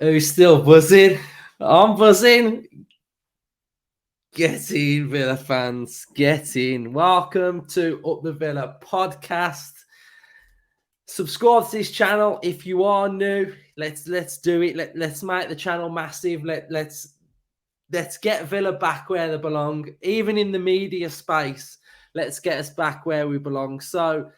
Who's still buzzing? I'm buzzing. Get in, Villa fans. Get in. Welcome to Up the Villa podcast. Subscribe to this channel if you are new. Let's do it. Let's make the channel massive. Let's get Villa back where they belong, even in the media space. Let's get us back where we belong. So,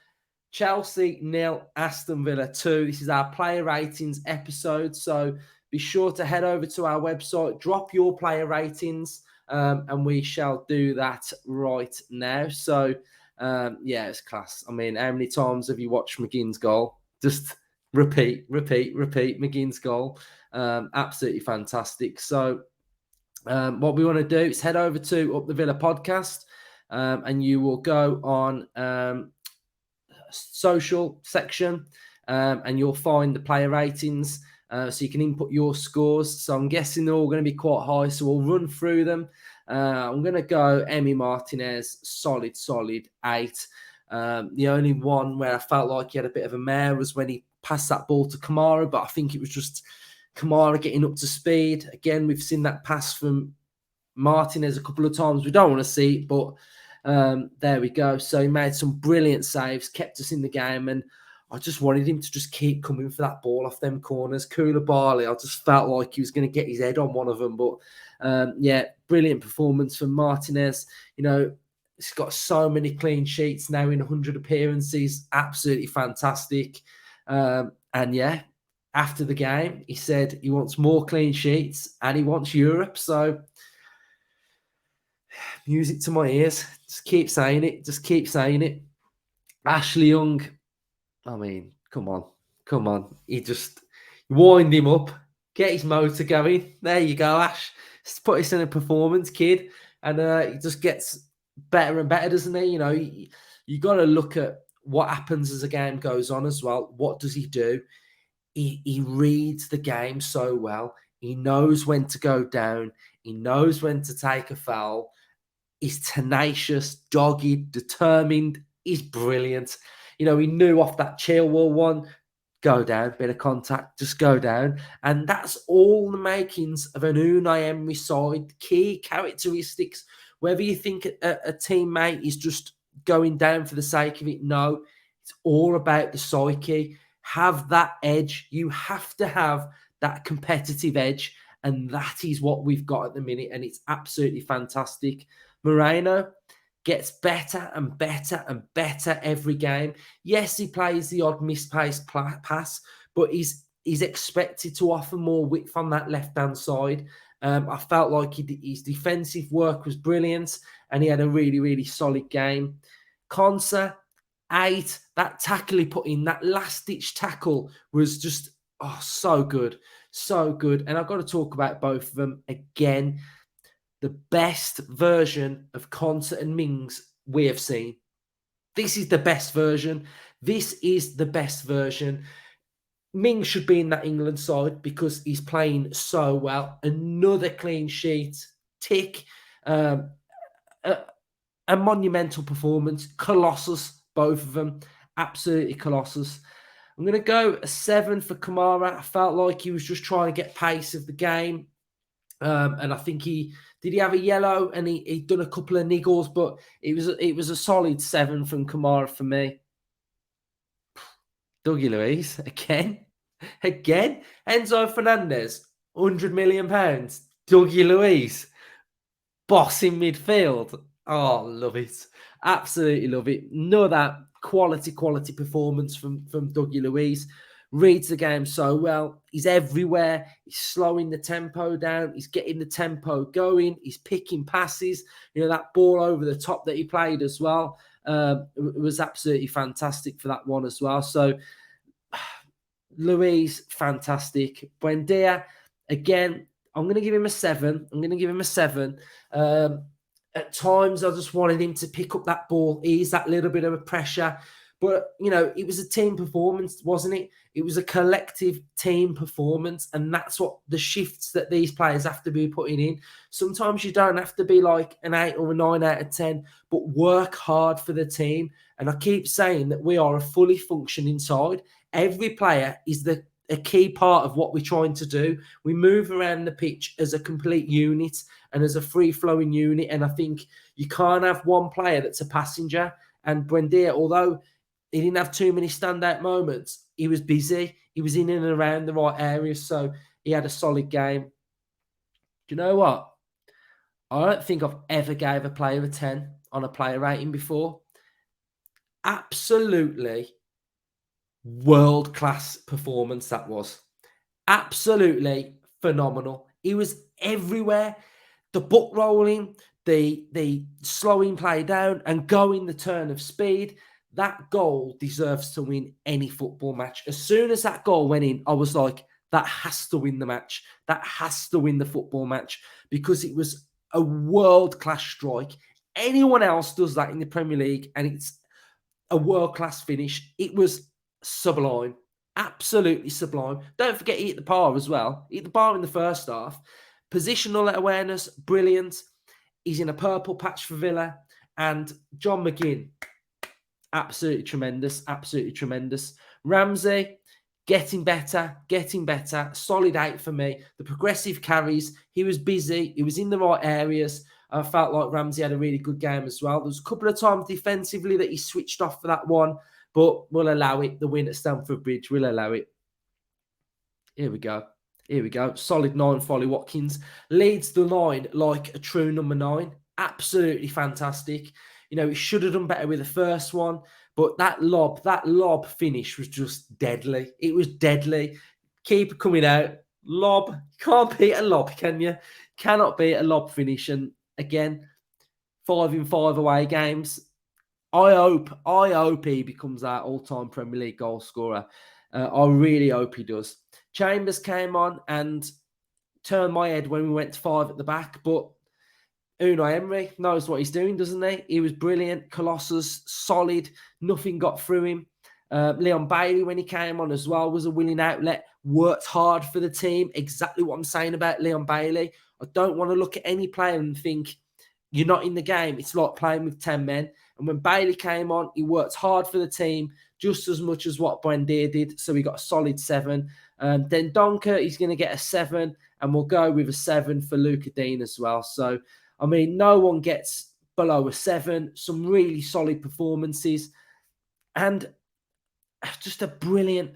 Chelsea 0, Aston Villa 2. This is our player ratings episode. So be sure to head over to our website, drop your player ratings, and we shall do that right now. So, yeah, it's class. I mean, how many times have you watched McGinn's goal? Just repeat. McGinn's goal. Absolutely fantastic. So, what we want to do is head over to Up the Villa podcast, and you will go on social section, and you'll find the player ratings, so you can input your scores. So I'm guessing they're all going to be quite high, so we'll run through them. I'm going to go Emi Martinez, solid 8. The only one where I felt like he had a bit of a mare was when he passed that ball to Kamara, but I think it was just Kamara getting up to speed. Again, we've seen that pass from Martinez a couple of times. We don't want to see it, but there we go. So he made some brilliant saves, kept us in the game, and I just wanted him to just keep coming for that ball off them corners. Koulibaly, I just felt like he was going to get his head on one of them. But yeah, brilliant performance from Martinez. You know, he's got so many clean sheets now in 100 appearances. Absolutely fantastic. And yeah, after the game, he said he wants more clean sheets and he wants Europe. So music to my ears. Just keep saying it. Ashley Young, I mean, come on. He just wind him up, get his motor going. There you go, Ash. Just put us in a performance, kid. And he just gets better and better, doesn't he? You know, you got to look at what happens as a game goes on as well. What does he do? He reads the game so well. He knows when to go down. He knows when to take a foul. He's tenacious, dogged, determined. He's brilliant. You know, he knew off that Chilwell one, go down, bit of contact, just go down. And that's all the makings of an Unai Emery side. Key characteristics, whether you think a teammate is just going down for the sake of it, no. It's all about the psyche. Have that edge. You have to have that competitive edge. And that is what we've got at the minute. And it's absolutely fantastic. Moreno gets better and better every game. Yes, he plays the odd misplaced pass, but he's expected to offer more width on that left-hand side. I felt like his defensive work was brilliant, and he had a really, really solid game. Konsa, 8. That tackle he put in, that last-ditch tackle was just, so good. So good. And I've got to talk about both of them again. The best version of Konsa and Mings we have seen. This is the best version. Mings should be in that England side because he's playing so well. Another clean sheet. Tick. A monumental performance. Colossus, both of them. Absolutely colossus. I'm going to go a 7 for Kamara. I felt like he was just trying to get pace of the game. And I think he have a yellow, and he'd done a couple of niggles, but it was a solid 7 from Kamara for me. Dougie Luiz again. Enzo Fernandez, £100 million. Dougie Luiz, boss in midfield. Oh, love it. Absolutely love it. Know that quality performance from Dougie Luiz. Reads the game so well. He's everywhere. He's slowing the tempo down. He's getting the tempo going. He's picking passes. You know, that ball over the top that he played as well was absolutely fantastic for that one as well. So, Luiz, fantastic. Buendia, again, I'm going to give him a 7. At times, I just wanted him to pick up that ball, ease that little bit of a pressure. But, you know, it was a team performance, wasn't it? It was a collective team performance. And that's what the shifts that these players have to be putting in. Sometimes you don't have to be like an 8 or a 9 out of 10, but work hard for the team. And I keep saying that we are a fully functioning side. Every player is a key part of what we're trying to do. We move around the pitch as a complete unit and as a free-flowing unit. And I think you can't have one player that's a passenger. And Buendia, although he didn't have too many standout moments, he was busy. He was in and around the right areas. So he had a solid game. Do you know what? I don't think I've ever gave a player a 10 on a player rating before. Absolutely world-class performance that was. Absolutely phenomenal. He was everywhere. The book rolling, the slowing play down and going the turn of speed. That goal deserves to win any football match. As soon as that goal went in, I was like, that has to win the match. That has to win the football match because it was a world-class strike. Anyone else does that in the Premier League and it's a world-class finish. It was sublime. Absolutely sublime. Don't forget he hit the bar as well. He hit the bar in the first half. Positional awareness, brilliant. He's in a purple patch for Villa. And John McGinn, absolutely tremendous. Absolutely tremendous. Ramsey, getting better. Solid 8 for me. The progressive carries. He was busy. He was in the right areas. I felt like Ramsey had a really good game as well. There was a couple of times defensively that he switched off for that one, but we'll allow it. The win at Stamford Bridge, we'll allow it. Here we go. Solid 9 for Ollie Watkins. Leads the line like a true number 9. Absolutely fantastic. You know, he should have done better with the first one, but that lob finish was just deadly. It was deadly. Keeper coming out. Lob. Can't beat a lob, can you? Cannot beat a lob finish. And again, 5 in 5 away games. I hope he becomes our all-time Premier League goal scorer. I really hope he does. Chambers came on and turned my head when we went to 5 at the back, but Unai Emery knows what he's doing, doesn't he? He was brilliant. Colossus, solid. Nothing got through him. Leon Bailey, when he came on as well, was a willing outlet. Worked hard for the team. Exactly what I'm saying about Leon Bailey. I don't want to look at any player and think, you're not in the game. It's like playing with 10 men. And when Bailey came on, he worked hard for the team just as much as what Buendia did. So he got a solid 7. Then Donker, he's going to get a 7. And we'll go with a 7 for Luca Dean as well. So, I mean, no one gets below a 7. Some really solid performances. And just a brilliant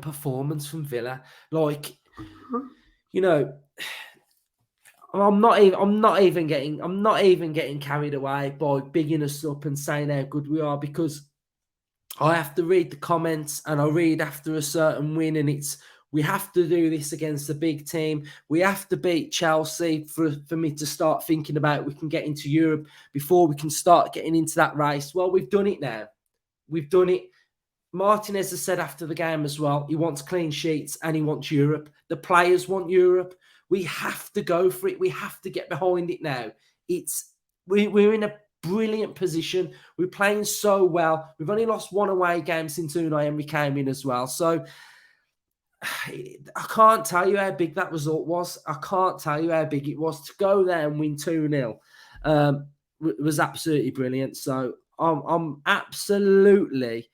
performance from Villa. Like, you know, I'm not even getting carried away by bigging us up and saying how good we are, because I have to read the comments and I read after a certain win and it's, we have to do this against a big team. We have to beat Chelsea for me to start thinking about we can get into Europe before we can start getting into that race. Well, we've done it now. We've done it. Martinez has said after the game as well, he wants clean sheets and he wants Europe. The players want Europe. We have to go for it. We have to get behind it now. We're in a brilliant position. We're playing so well. We've only lost 1 away game since Unai Emery came in as well. So I can't tell you how big that result was. I can't tell you how big it was. To go there and win 2-0 was absolutely brilliant. So I'm absolutely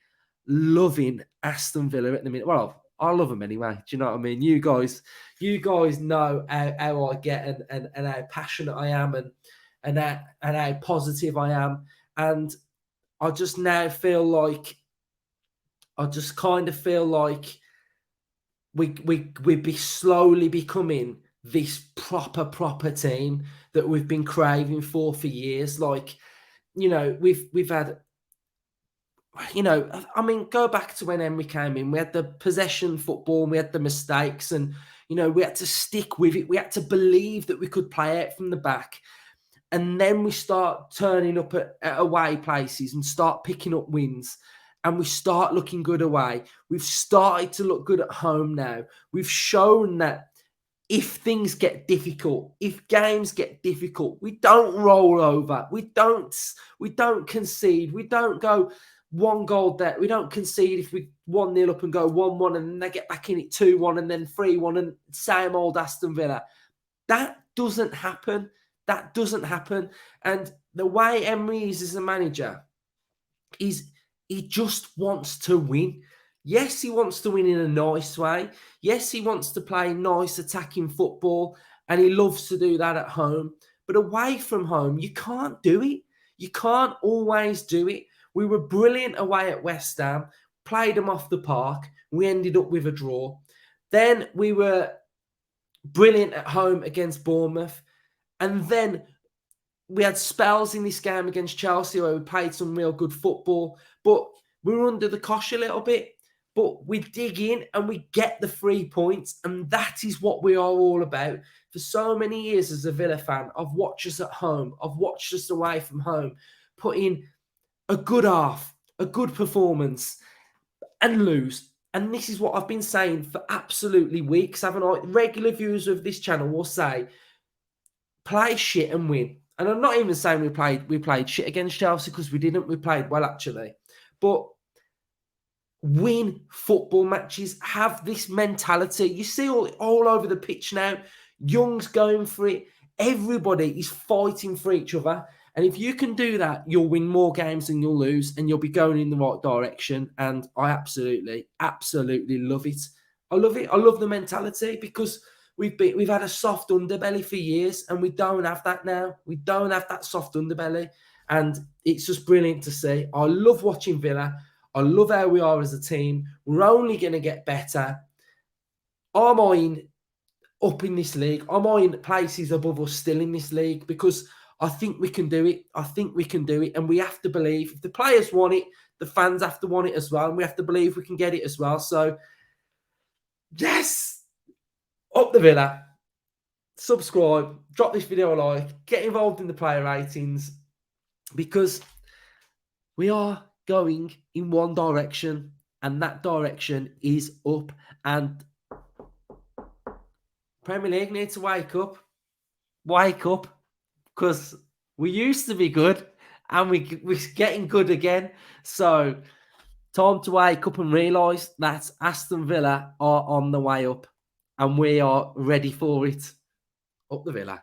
loving Aston Villa at the minute. Well, I love them anyway. Do you know what I mean? You guys know how I get and how passionate I am and how positive I am. And I just now feel like we'd be slowly becoming this proper team that we've been craving for years. Like, you know, we've had, you know, I mean, go back to when Emery came in. We had the possession football and we had the mistakes and, you know, we had to stick with it. We had to believe that we could play out from the back. And then we start turning up at away places and start picking up wins. And we start looking good away. We've started to look good at home now. We've shown that if things get difficult, if games get difficult, we don't roll over. We don't concede. We don't go 1 goal there. We don't concede if we 1-0 up and go 1-1 and then they get back in it 2-1 and then 3-1 and same old Aston Villa. That doesn't happen. That doesn't happen. And the way Emery is as a manager is he just wants to win. Yes, he wants to win in a nice way. Yes, he wants to play nice attacking football, and he loves to do that at home. But away from home, you can't do it. You can't always do it. We were brilliant away at West Ham, played them off the park. We ended up with a draw. Then we were brilliant at home against Bournemouth. And then we had spells in this game against Chelsea where we played some real good football, but we were under the cosh a little bit. But we dig in and we get the 3 points, and that is what we are all about. For so many years as a Villa fan, I've watched us at home, I've watched us away from home, put in a good half, a good performance, and lose. And this is what I've been saying for absolutely weeks, haven't I? Regular viewers of this channel will say, play shit and win. And I'm not even saying we played shit against Chelsea, because we didn't. We played well, actually. But win football matches, have this mentality. You see all over the pitch now, Young's going for it. Everybody is fighting for each other. And if you can do that, you'll win more games than you'll lose, and you'll be going in the right direction. And I absolutely, absolutely love it. I love it. I love the mentality, because we've had a soft underbelly for years, and we don't have that now. We don't have that soft underbelly, and it's just brilliant to see. I love watching Villa. I love how we are as a team. We're only going to get better. I'm eyeing up in this league. I'm eyeing places above us still in this league, because I think we can do it. I think we can do it, and we have to believe. If the players want it, the fans have to want it as well, and we have to believe we can get it as well. So, yes, up the Villa. Subscribe, drop this video a like, get involved in the player ratings, because we are going in one direction, and that direction is up. And Premier League need to wake up. Wake up, because we used to be good, and we're getting good again. So time to wake up and realise that Aston Villa are on the way up, and we are ready for it. Up the Villa.